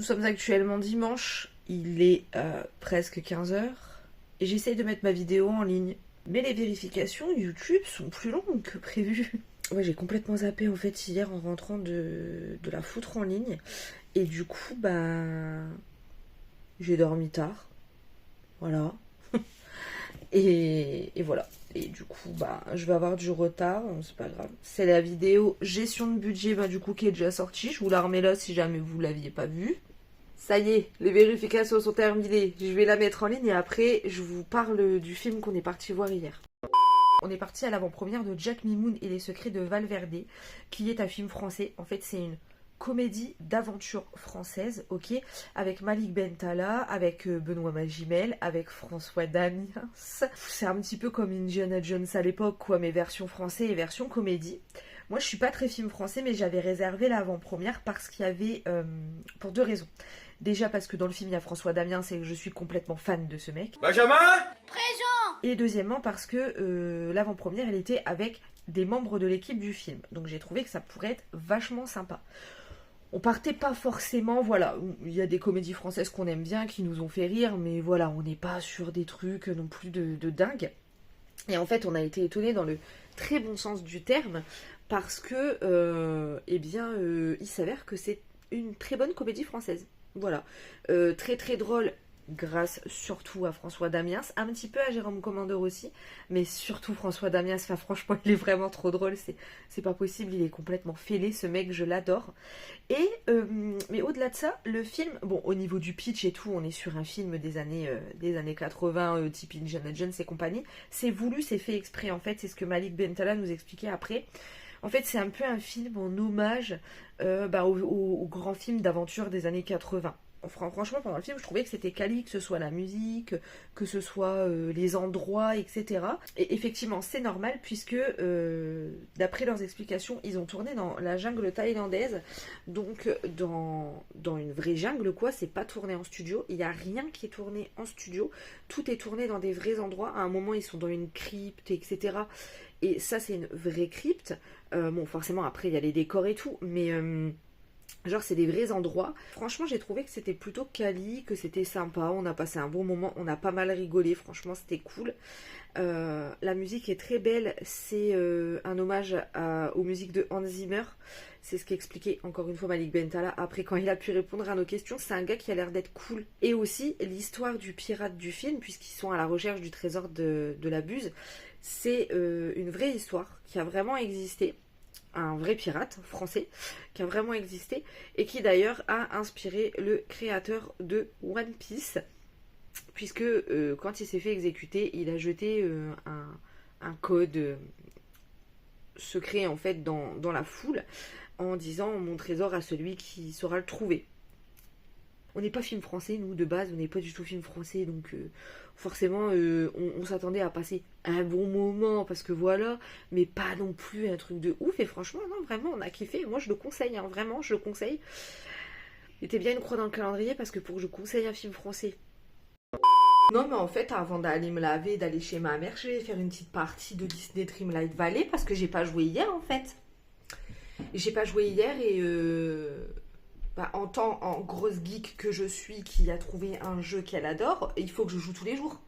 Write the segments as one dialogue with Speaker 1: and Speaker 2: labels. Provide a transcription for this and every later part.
Speaker 1: Nous sommes actuellement dimanche, il est presque 15 heures et j'essaye de mettre ma vidéo en ligne. Mais les vérifications YouTube sont plus longues que prévu. Ouais, j'ai complètement zappé en fait hier en rentrant de la foutre en ligne. Et du coup, bah, j'ai dormi tard. Voilà. Et voilà. Et du coup, bah, je vais avoir du retard, c'est pas grave. C'est la vidéo gestion de budget, bah, du coup, qui est déjà sortie. Je vous la remets là si jamais vous l'aviez pas vue. Ça y est, les vérifications sont terminées. Je vais la mettre en ligne et après, je vous parle du film qu'on est parti voir hier. On est parti à l'avant-première de Jack Mimoun et les secrets de Valverde, qui est un film français. En fait, c'est une comédie d'aventure française, ok, avec Malik Bentala, avec Benoît Magimel, avec François Damiens. C'est un petit peu comme Indiana Jones à l'époque, quoi, mais version français et version comédie. Moi, je suis pas très film français, mais j'avais réservé l'avant-première parce qu'il y avait, pour deux raisons. Déjà parce que dans le film, il y a François Damiens et que je suis complètement fan de ce mec.
Speaker 2: Benjamin!
Speaker 1: Et deuxièmement parce que l'avant-première, elle était avec des membres de l'équipe du film. Donc j'ai trouvé que ça pourrait être vachement sympa. On partait pas forcément, voilà, il y a des comédies françaises qu'on aime bien, qui nous ont fait rire, mais voilà, on n'est pas sur des trucs non plus de dingue. Et en fait, on a été étonnés dans le très bon sens du terme, parce que, il s'avère que c'est une très bonne comédie française. Voilà. Très très drôle, grâce surtout à François Damiens, un petit peu à Jérôme Commandeur aussi, mais surtout François Damiens, enfin franchement, il est vraiment trop drôle, c'est pas possible, il est complètement fêlé, ce mec, je l'adore. Et, mais au-delà de ça, le film, bon, au niveau du pitch et tout, on est sur un film des années 80, type Indiana Jones et compagnie. C'est voulu, c'est fait exprès, en fait, c'est ce que Malik Bentala nous expliquait après. En fait, c'est un peu un film en hommage au grand film d'aventure des années 80. Franchement, pendant le film, je trouvais que c'était quali, que ce soit la musique, que ce soit les endroits, etc. Et effectivement, c'est normal, puisque d'après leurs explications, ils ont tourné dans la jungle thaïlandaise, donc dans une vraie jungle, quoi. C'est pas tourné en studio, il n'y a rien qui est tourné en studio, tout est tourné dans des vrais endroits. À un moment, ils sont dans une crypte, etc. Et ça, c'est une vraie crypte. Bon, forcément, après, il y a les décors et tout, mais genre, c'est des vrais endroits. Franchement, j'ai trouvé que c'était plutôt quali, que c'était sympa. On a passé un bon moment, on a pas mal rigolé. Franchement, c'était cool. La musique est très belle. C'est un hommage aux musiques de Hans Zimmer. C'est ce qu'expliquait encore une fois Malik Bentala après quand il a pu répondre à nos questions. C'est un gars qui a l'air d'être cool. Et aussi, l'histoire du pirate du film, puisqu'ils sont à la recherche du trésor de la Buse, c'est une vraie histoire qui a vraiment existé. Un vrai pirate français qui a vraiment existé et qui d'ailleurs a inspiré le créateur de One Piece, puisque quand il s'est fait exécuter, il a jeté un code secret en fait dans la foule en disant mon trésor à celui qui saura le trouver. On n'est pas film français, nous, de base, on n'est pas du tout film français, donc forcément, on s'attendait à passer un bon moment, parce que voilà, mais pas non plus un truc de ouf, et franchement, non, vraiment, on a kiffé, moi je le conseille, hein, vraiment, je le conseille. Mettez bien une croix dans le calendrier, parce que pour que je conseille un film français. Non, mais en fait, avant d'aller me laver, d'aller chez ma mère, je vais faire une petite partie de Disney Dreamlight Valley, parce que j'ai pas joué hier, en fait. J'ai pas joué hier, et en grosse geek que je suis qui a trouvé un jeu qu'elle adore, il faut que je joue tous les jours.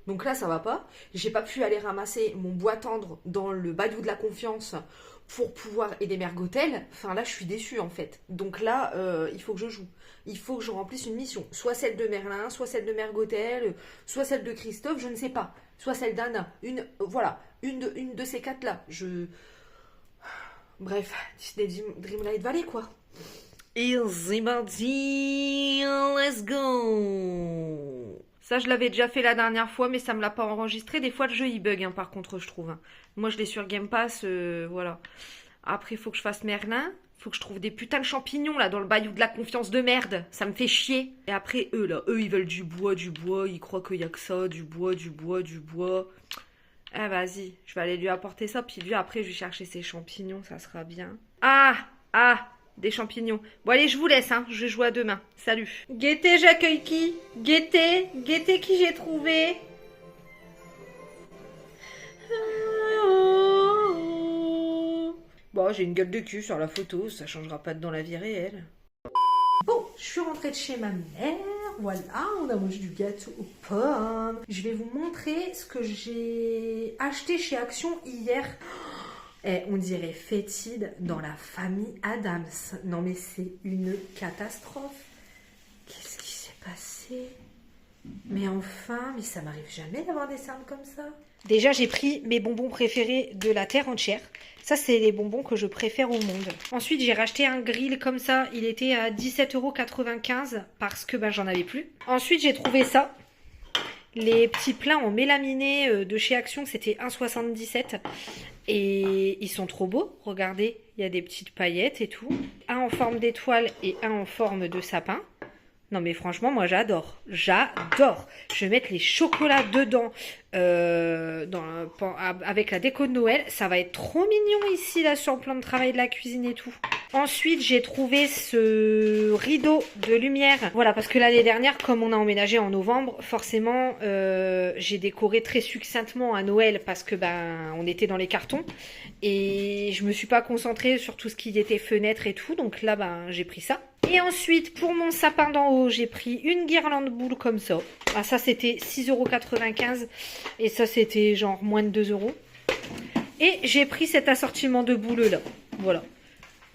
Speaker 1: Donc là, ça va pas. J'ai pas pu aller ramasser mon bois tendre dans le bayou de la confiance pour pouvoir aider Mergotel. Enfin là, je suis déçue en fait. Donc là, il faut que je joue. Il faut que je remplisse une mission. Soit celle de Merlin, soit celle de Mergotel, soit celle de Christophe, je ne sais pas. Soit celle d'Anna. Une de ces quatre-là. Bref, Disney Dreamlight Valley quoi. Easy mardi, let's go. Ça, je l'avais déjà fait la dernière fois, mais ça me l'a pas enregistré. Des fois, le jeu, il bug, hein, par contre, je trouve. Moi, je l'ai sur Game Pass, voilà. Après, il faut que je fasse Merlin. Faut que je trouve des putains de champignons, là, dans le bayou de la confiance de merde. Ça me fait chier. Et après, eux, ils veulent du bois. Ils croient qu'il y a que ça, du bois. Ah, vas-y, je vais aller lui apporter ça, puis lui, après, je vais chercher ses champignons, ça sera bien. Ah, des champignons. Bon, allez, je vous laisse, hein, je joue à demain. Salut. Guettez, j'accueille qui? Guettez qui j'ai trouvé. Bon, j'ai une gueule de cul sur la photo, ça changera pas dans la vie réelle.
Speaker 2: Bon, je suis rentrée de chez ma mère, voilà, on a mangé du gâteau aux pommes. Je vais vous montrer ce que j'ai acheté chez Action hier. On dirait fétide dans la famille Adams. Non mais c'est une catastrophe. Qu'est-ce qui s'est passé? Mais enfin, mais ça m'arrive jamais d'avoir des cernes comme ça. Déjà, j'ai pris mes bonbons préférés de la terre entière. Ça, c'est les bonbons que je préfère au monde. Ensuite, j'ai racheté un grill comme ça. Il était à 17,95 € parce que j'en avais plus. Ensuite, j'ai trouvé ça. Les petits plats en mélaminé de chez Action, c'était 1,77 €. Et ils sont trop beaux. Regardez, il y a des petites paillettes et tout. Un en forme d'étoile et un en forme de sapin. Non mais franchement, moi j'adore. J'adore. Je vais mettre les chocolats dedans avec la déco de Noël. Ça va être trop mignon ici, là, sur le plan de travail de la cuisine et tout. Ensuite, j'ai trouvé ce rideau de lumière. Voilà, parce que l'année dernière, comme on a emménagé en novembre, forcément, j'ai décoré très succinctement à Noël parce que on était dans les cartons. Et je me suis pas concentrée sur tout ce qui était fenêtre et tout. Donc là, j'ai pris ça. Et ensuite, pour mon sapin d'en haut, j'ai pris une guirlande boule comme ça. Ah, ça, c'était 6,95 € et ça, c'était genre moins de 2 €. Et j'ai pris cet assortiment de boules là. Voilà.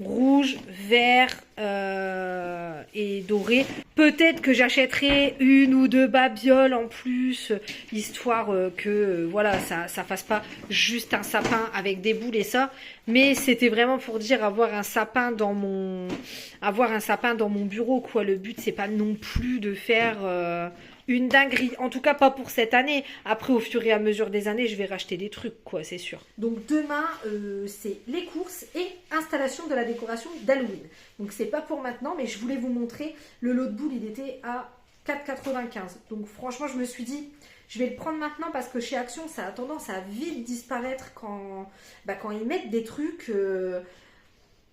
Speaker 2: Rouge, vert et doré. Peut-être que j'achèterai une ou deux babioles en plus, histoire que voilà, ça fasse pas juste un sapin avec des boules et ça. Mais c'était vraiment pour dire avoir un sapin dans mon bureau, quoi. Le but, c'est pas non plus de faire une dinguerie. En tout cas, pas pour cette année. Après, au fur et à mesure des années, je vais racheter des trucs, quoi, c'est sûr. Donc demain, c'est les courses et installation de la décoration d'Halloween. Donc c'est pas pour maintenant, mais je voulais vous montrer. Le lot de boules, il était à 4,95 €. Donc franchement, je me suis dit, je vais le prendre maintenant parce que chez Action, ça a tendance à vite disparaître quand ils mettent des trucs.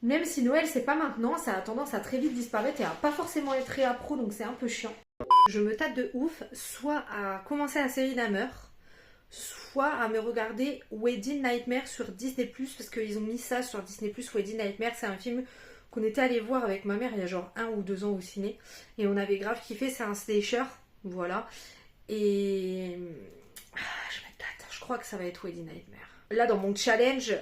Speaker 2: Même si Noël, c'est pas maintenant, ça a tendance à très vite disparaître et à pas forcément être réappro, donc c'est un peu chiant. Je me tâte de ouf, soit à commencer la série Dahmer, soit à me regarder Wedding Nightmare sur Disney+, parce qu'ils ont mis ça sur Disney+. Wedding Nightmare, c'est un film qu'on était allé voir avec ma mère il y a genre 1 ou 2 ans au ciné, et on avait grave kiffé, c'est un slasher, voilà. Et je me tâte, je crois que ça va être Wedding Nightmare. Là, dans mon challenge,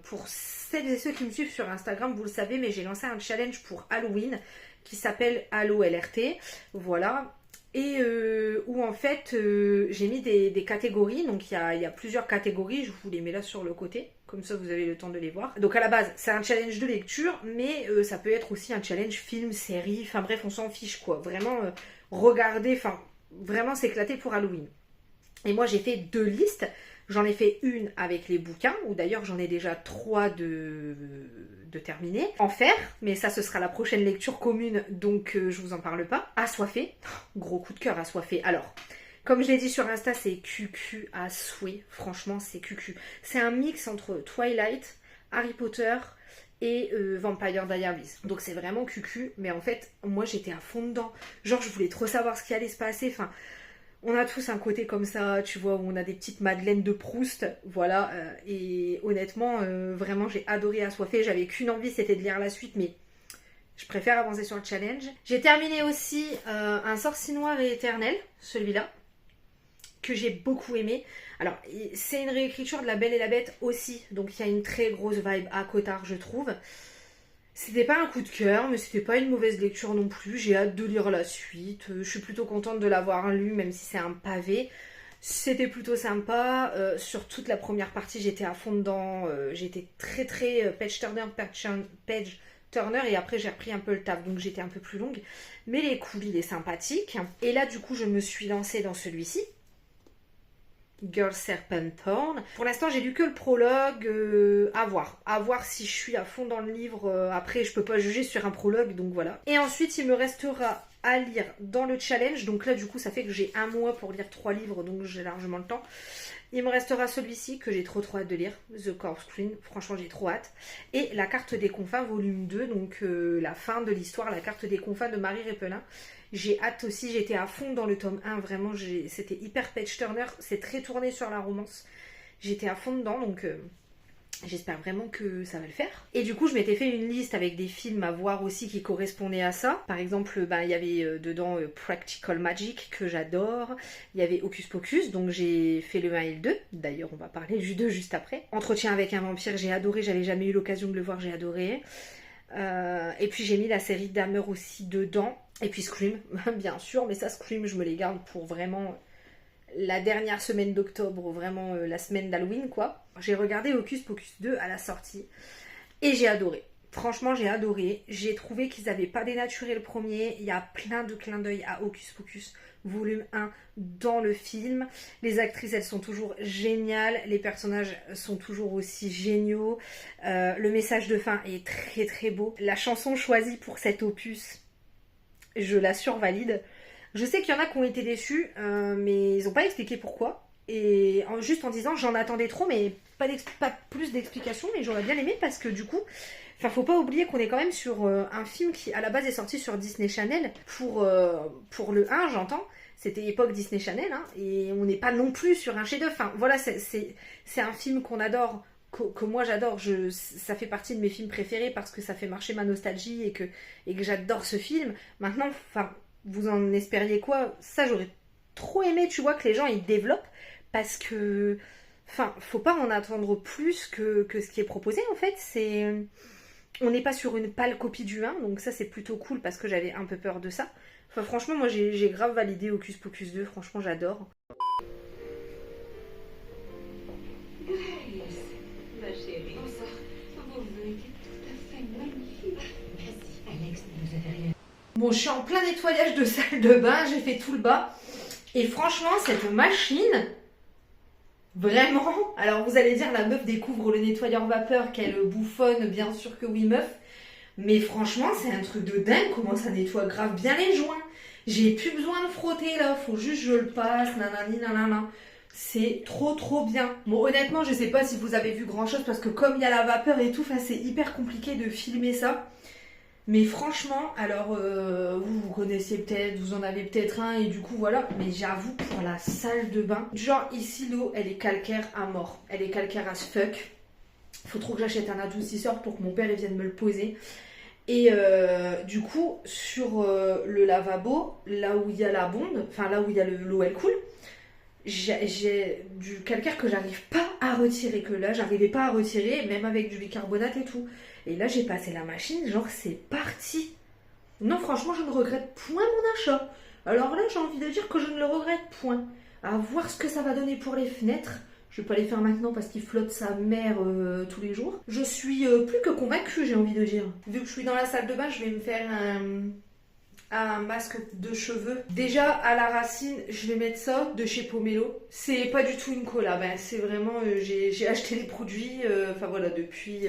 Speaker 2: pour celles et ceux qui me suivent sur Instagram, vous le savez, mais j'ai lancé un challenge pour Halloween qui s'appelle Halo LRT, voilà, et où en fait j'ai mis des catégories, donc il y a plusieurs catégories, je vous les mets là sur le côté, comme ça vous avez le temps de les voir. Donc à la base c'est un challenge de lecture, mais ça peut être aussi un challenge film, série, enfin bref on s'en fiche quoi, vraiment regarder, enfin vraiment s'éclater pour Halloween. Et moi j'ai fait 2 listes. J'en ai fait une avec les bouquins, où d'ailleurs j'en ai déjà 3 de terminés. En faire, mais ça ce sera la prochaine lecture commune, donc je vous en parle pas. Assoiffé, gros coup de cœur Assoiffé. Alors, comme je l'ai dit sur Insta, c'est cucu à souhait. Franchement, c'est cucu. C'est un mix entre Twilight, Harry Potter et Vampire Diaries. Donc c'est vraiment cucu, mais en fait, moi j'étais à fond dedans. Genre, je voulais trop savoir ce qui allait se passer, enfin... On a tous un côté comme ça, tu vois, où on a des petites madeleines de Proust, voilà, et honnêtement, vraiment, j'ai adoré Assoiffé, j'avais qu'une envie, c'était de lire la suite, mais je préfère avancer sur le challenge. J'ai terminé aussi Un sorcier noir et éternel, celui-là, que j'ai beaucoup aimé. Alors, c'est une réécriture de La Belle et la Bête aussi, donc il y a une très grosse vibe à Cotard, je trouve. C'était pas un coup de cœur, mais c'était pas une mauvaise lecture non plus. J'ai hâte de lire la suite. Je suis plutôt contente de l'avoir lu, même si c'est un pavé. C'était plutôt sympa. Sur toute la première partie, j'étais à fond dedans. J'étais très très page turner, et après j'ai repris un peu le taf, donc j'étais un peu plus longue. Mais les coups, il est sympathique. Et là, du coup, je me suis lancée dans celui-ci. Girl Serpenthorn. Pour l'instant, j'ai lu que le prologue, à voir. À voir si je suis à fond dans le livre. Après, je peux pas juger sur un prologue, donc voilà. Et ensuite, il me restera à lire dans le challenge. Donc là, du coup, ça fait que j'ai 1 mois pour lire 3 livres, donc j'ai largement le temps. Il me restera celui-ci que j'ai trop hâte de lire, The Corkscrew. Franchement, j'ai trop hâte. Et La Carte des Confins, volume 2, donc la fin de l'histoire, La Carte des Confins de Marie Repelin. J'ai hâte aussi, j'étais à fond dans le tome 1, vraiment, c'était hyper page turner, c'est très tourné sur la romance. J'étais à fond dedans, donc J'espère vraiment que ça va le faire. Et du coup, je m'étais fait une liste avec des films à voir aussi qui correspondaient à ça. Par exemple, il y avait dedans Practical Magic, que j'adore. Il y avait Hocus Pocus, donc j'ai fait le 1 et le 2. D'ailleurs, on va parler du 2 juste après. Entretien avec un vampire, j'ai adoré. J'avais jamais eu l'occasion de le voir, j'ai adoré. Et puis j'ai mis la série Dahmer aussi dedans. Et puis Scream, bien sûr. Mais ça, Scream, je me les garde pour vraiment... la dernière semaine d'octobre, vraiment la semaine d'Halloween quoi. J'ai regardé Hocus Pocus 2 à la sortie et j'ai adoré. Franchement j'ai adoré. J'ai trouvé qu'ils n'avaient pas dénaturé le premier. Il y a plein de clins d'œil à Hocus Pocus volume 1 dans le film. Les actrices elles sont toujours géniales. Les personnages sont toujours aussi géniaux. Le message de fin est très très beau. La chanson choisie pour cet opus, je la survalide. Je sais qu'il y en a qui ont été déçus, mais ils n'ont pas expliqué pourquoi. Et juste en disant j'en attendais trop, mais pas plus d'explications, mais j'aurais bien aimé parce que du coup, faut pas oublier qu'on est quand même sur un film qui à la base est sorti sur Disney Channel. Pour le 1, j'entends, c'était époque Disney Channel, hein, et on n'est pas non plus sur un chef-d'œuvre. Enfin voilà, c'est un film qu'on adore. Que moi j'adore, ça fait partie de mes films préférés parce que ça fait marcher ma nostalgie et que j'adore ce film. Maintenant, vous en espériez quoi? Ça, j'aurais trop aimé, tu vois, que les gens ils développent parce que, faut pas en attendre plus que ce qui est proposé en fait. On n'est pas sur une pâle copie du 1, donc ça c'est plutôt cool parce que j'avais un peu peur de ça. Franchement, moi j'ai grave validé Hocus Pocus 2, franchement j'adore.
Speaker 3: Grace, ma chérie. Bonsoir. Vous avez été tout à fait magnifique. Merci, Alex, ne vous avez rien.
Speaker 2: Bon, je suis en plein nettoyage de salle de bain, j'ai fait tout le bas. Et franchement, cette machine, vraiment... Alors vous allez dire, la meuf découvre le nettoyeur vapeur, qu'elle bouffonne, bien sûr que oui meuf. Mais franchement, c'est un truc de dingue, comment ça nettoie grave bien les joints. J'ai plus besoin de frotter là, faut juste je le passe, nanani nanana. C'est trop bien. Bon, honnêtement, je sais pas si vous avez vu grand chose parce que comme il y a la vapeur et tout, c'est hyper compliqué de filmer ça. Mais franchement, alors vous connaissez peut-être, vous en avez peut-être un et du coup voilà. Mais j'avoue pour la salle de bain, genre ici l'eau elle est calcaire à mort. Elle est calcaire as fuck. Faut trop que j'achète un adoucisseur pour que mon père il vienne me le poser. Et du coup sur le lavabo, là où il y a la bombe, là où il y a l'eau elle coule, j'ai du calcaire que j'arrive pas à retirer, que là j'arrivais pas à retirer, même avec du bicarbonate et tout. Et là j'ai passé la machine, genre c'est parti. Non franchement je ne regrette point mon achat. Alors là j'ai envie de dire que je ne le regrette point. À voir ce que ça va donner pour les fenêtres. Je vais pas les faire maintenant parce qu'il flotte sa mère tous les jours. Je suis plus que convaincue, j'ai envie de dire. Vu que je suis dans la salle de bain, je vais me faire un masque de cheveux. Déjà à la racine, je vais mettre ça de chez Pomelo. C'est pas du tout une collab, hein. C'est vraiment j'ai acheté les produits. Voilà, depuis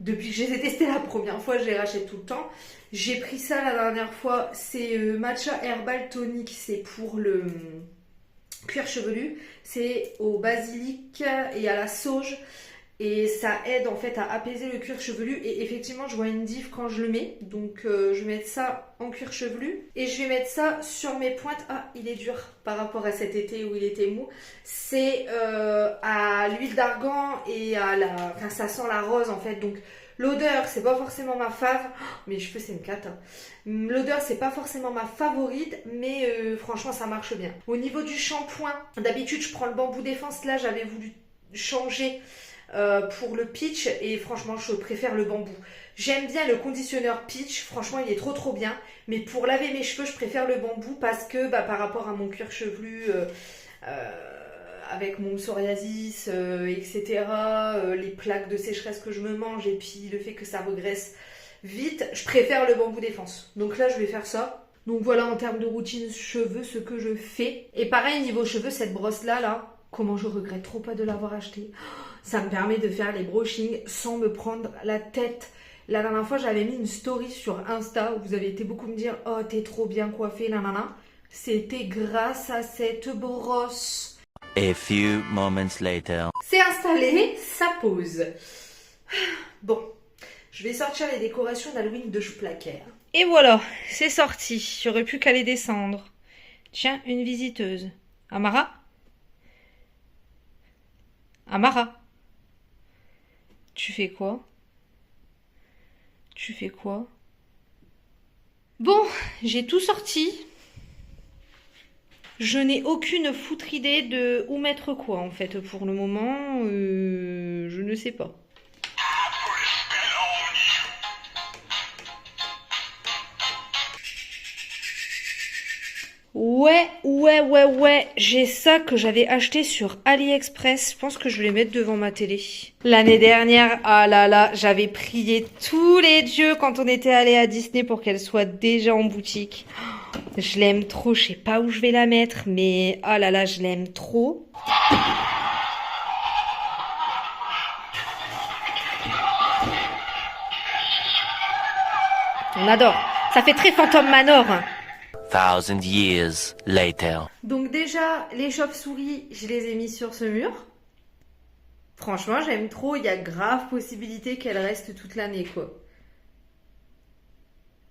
Speaker 2: que je les ai testés la première fois, je les rachète tout le temps. J'ai pris ça la dernière fois. C'est Matcha Herbal Tonic. C'est pour le cuir chevelu. C'est au basilic et à la sauge. Et ça aide en fait à apaiser le cuir chevelu. Et effectivement, je vois une diff quand je le mets. Donc je vais mettre ça en cuir chevelu. Et je vais mettre ça sur mes pointes. Ah, il est dur par rapport à cet été où il était mou. C'est à l'huile d'argan et à la... Enfin, ça sent la rose en fait. Donc l'odeur, c'est pas forcément ma fave. Oh, mes cheveux, c'est une cata. Hein. L'odeur, c'est pas forcément ma favorite. Mais franchement, ça marche bien. Au niveau du shampoing, d'habitude, je prends le bambou défense. Là, j'avais voulu changer... pour le peach et franchement je préfère le bambou. J'aime bien le conditionneur peach, franchement il est trop bien, mais pour laver mes cheveux je préfère le bambou parce que par rapport à mon cuir chevelu avec mon psoriasis etc, les plaques de sécheresse que je me mange et puis le fait que ça regraisse vite, je préfère le bambou défense. Donc là je vais faire ça. Donc voilà en termes de routine cheveux ce que je fais. Et pareil niveau cheveux, cette brosse là, comment je regrette trop pas de l'avoir achetée. Ça me permet de faire les brushings sans me prendre la tête. La dernière fois, j'avais mis une story sur Insta où vous avez été beaucoup me dire « Oh, t'es trop bien coiffée, nanana ». C'était grâce à cette brosse.
Speaker 4: A few moments later.
Speaker 2: C'est installé, ça pose. Bon, je vais sortir les décorations d'Halloween de Chouplaquer. Et voilà, c'est sorti. J'aurais plus qu'à les descendre. Tiens, une visiteuse. Amara ? Amara ? Tu fais quoi? Tu fais quoi? Bon, j'ai tout sorti. Je n'ai aucune foutre idée de où mettre quoi en fait pour le moment. Je ne sais pas. Ouais, j'ai ça que j'avais acheté sur AliExpress. Je pense que je vais les mettre devant ma télé. L'année dernière, ah là là, j'avais prié tous les dieux quand on était allé à Disney pour qu'elle soit déjà en boutique. Je l'aime trop, je sais pas où je vais la mettre, mais ah là là, je l'aime trop. On adore. Ça fait très Phantom Manor.
Speaker 4: 1,000 years later.
Speaker 2: Donc déjà, les chauves-souris, je les ai mis sur ce mur. Franchement, j'aime trop. Il y a grave possibilité qu'elles restent toute l'année, quoi.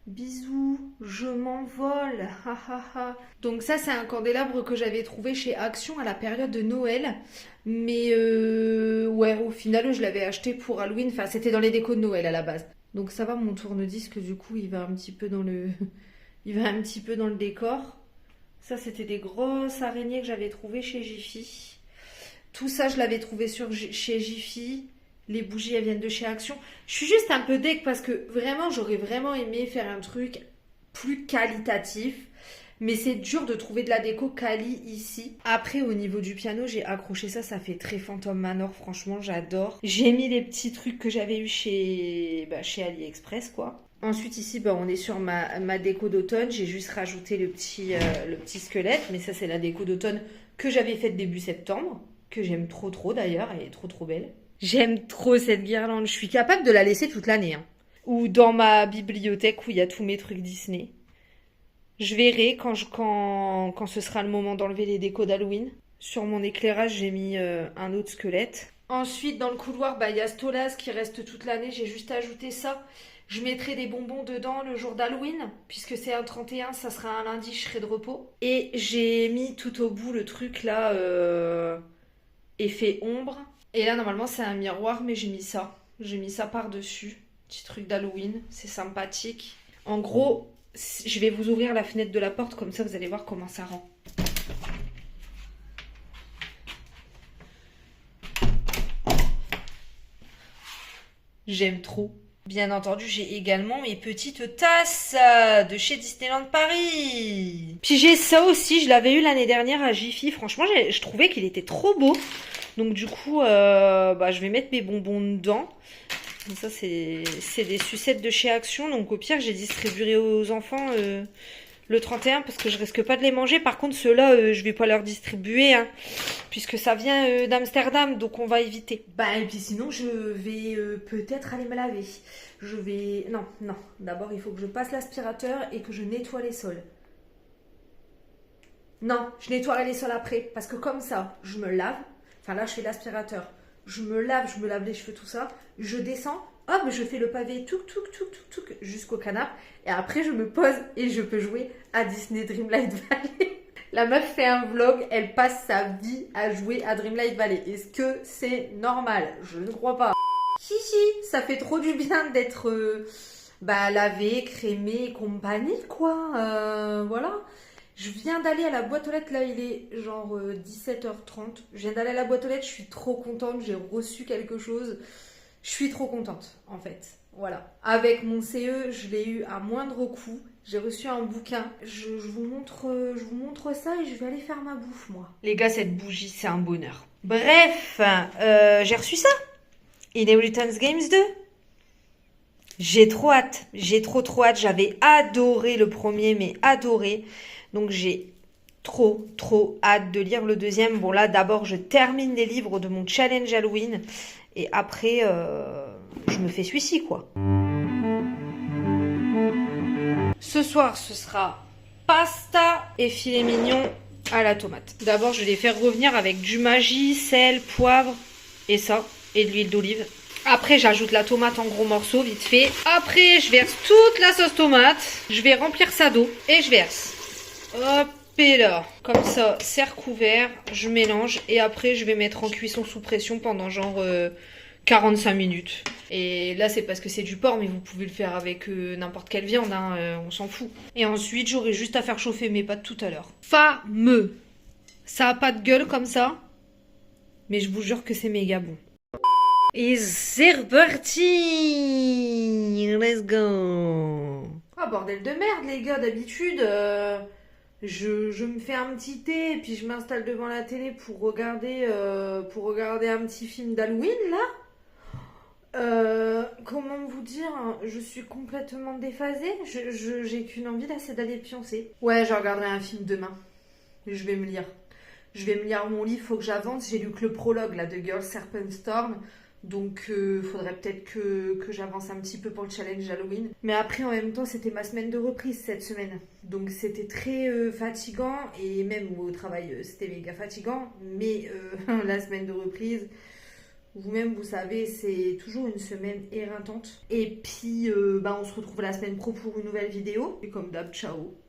Speaker 2: Bisous, je m'envole. Ha, ha, ha. Donc ça, c'est un candélabre que j'avais trouvé chez Action à la période de Noël. Mais ouais, au final, je l'avais acheté pour Halloween. Enfin, c'était dans les décos de Noël à la base. Donc ça va, mon tourne-disque, du coup, il va un petit peu dans le... il va un petit peu dans le décor. Ça, c'était des grosses araignées que j'avais trouvées chez Jiffy. Tout ça, je l'avais trouvé chez Jiffy. Les bougies, elles viennent de chez Action. Je suis juste un peu deg parce que vraiment, j'aurais vraiment aimé faire un truc plus qualitatif. Mais c'est dur de trouver de la déco quali ici. Après, au niveau du piano, j'ai accroché ça. Ça fait très Phantom Manor. Franchement, j'adore. J'ai mis les petits trucs que j'avais eu chez AliExpress, quoi. Ensuite, ici, on est sur ma déco d'automne. J'ai juste rajouté le petit squelette. Mais ça, c'est la déco d'automne que j'avais faite début septembre. Que j'aime trop d'ailleurs. Elle est trop belle. J'aime trop cette guirlande. Je suis capable de la laisser toute l'année. Hein. Ou dans ma bibliothèque où il y a tous mes trucs Disney. Je verrai quand ce sera le moment d'enlever les décos d'Halloween. Sur mon éclairage, j'ai mis un autre squelette. Ensuite, dans le couloir, il y a Stolas qui reste toute l'année. J'ai juste ajouté ça. Je mettrai des bonbons dedans le jour d'Halloween. Puisque c'est un 31, ça sera un lundi, je serai de repos. Et j'ai mis tout au bout le truc là, effet ombre. Et là, normalement, c'est un miroir, mais j'ai mis ça. J'ai mis ça par-dessus. Petit truc d'Halloween, c'est sympathique. En gros, je vais vous ouvrir la fenêtre de la porte, comme ça vous allez voir comment ça rend. J'aime trop. Bien entendu, j'ai également mes petites tasses de chez Disneyland Paris. Puis j'ai ça aussi, je l'avais eu l'année dernière à Jiffy. Franchement, je trouvais qu'il était trop beau. Donc du coup, je vais mettre mes bonbons dedans. Ça, c'est des sucettes de chez Action. Donc au pire, j'ai distribué aux enfants le 31 parce que je risque pas de les manger. Par contre, ceux-là, je vais pas leur distribuer. Hein, puisque ça vient d'Amsterdam. Donc on va éviter. Et puis sinon, je vais peut-être aller me laver. Non. D'abord, il faut que je passe l'aspirateur et que je nettoie les sols. Non, je nettoierai les sols après. Parce que comme ça, je me lave. Enfin là, je fais l'aspirateur. Je me lave les cheveux, tout ça. Je descends, hop, je fais le pavé touk jusqu'au canapé. Et après, je me pose et je peux jouer à Disney Dreamlight Valley. La meuf fait un vlog, elle passe sa vie à jouer à Dreamlight Valley. Est-ce que c'est normal? Je ne crois pas. Si, ça fait trop du bien d'être lavé, crémé et compagnie, quoi. Voilà. Je viens d'aller à la boîte aux lettres, là il est genre 17h30. Je viens d'aller à la boîte aux lettres, je suis trop contente, j'ai reçu quelque chose. Je suis trop contente en fait. Voilà. Avec mon CE, je l'ai eu à moindre coût. J'ai reçu un bouquin. Je vous montre ça et je vais aller faire ma bouffe moi. Les gars, cette bougie, c'est un bonheur. Bref, j'ai reçu ça. Inheritance Games 2. J'ai trop hâte. J'ai trop hâte. J'avais adoré le premier, mais adoré. Donc j'ai trop hâte de lire le deuxième. Bon là, d'abord, je termine les livres de mon challenge Halloween. Et après, je me fais celui-ci, quoi. Ce soir, ce sera pasta et filet mignon à la tomate. D'abord, je vais les faire revenir avec du Maggi, sel, poivre et ça. Et de l'huile d'olive. Après, j'ajoute la tomate en gros morceaux, vite fait. Après, je verse toute la sauce tomate. Je vais remplir ça d'eau. Et je verse. Hop et là. Comme ça, serre couvert. Je mélange. Et après, je vais mettre en cuisson sous pression pendant genre 45 minutes. Et là, c'est parce que c'est du porc, mais vous pouvez le faire avec n'importe quelle viande, hein, on s'en fout. Et ensuite, j'aurai juste à faire chauffer mes pâtes tout à l'heure. Fameux. Ça a pas de gueule comme ça, mais je vous jure que c'est méga bon. Et c'est reparti. Let's go. Ah, bordel de merde, les gars, d'habitude... Je me fais un petit thé et puis je m'installe devant la télé pour regarder un petit film d'Halloween là. Comment vous dire, hein, je suis complètement déphasée. J'ai qu'une envie là, c'est d'aller pioncer. Ouais, je regarderai un film demain. Je vais me lire mon livre, faut que j'avance. J'ai lu que le prologue là de Girl Serpent Storm. Donc faudrait peut-être que j'avance un petit peu pour le challenge Halloween. Mais après en même temps c'était ma semaine de reprise cette semaine. Donc c'était très fatigant et même au travail c'était méga fatigant. Mais la semaine de reprise, vous-même vous savez, c'est toujours une semaine éreintante. Et puis on se retrouve la semaine pro pour une nouvelle vidéo. Et comme d'hab, ciao.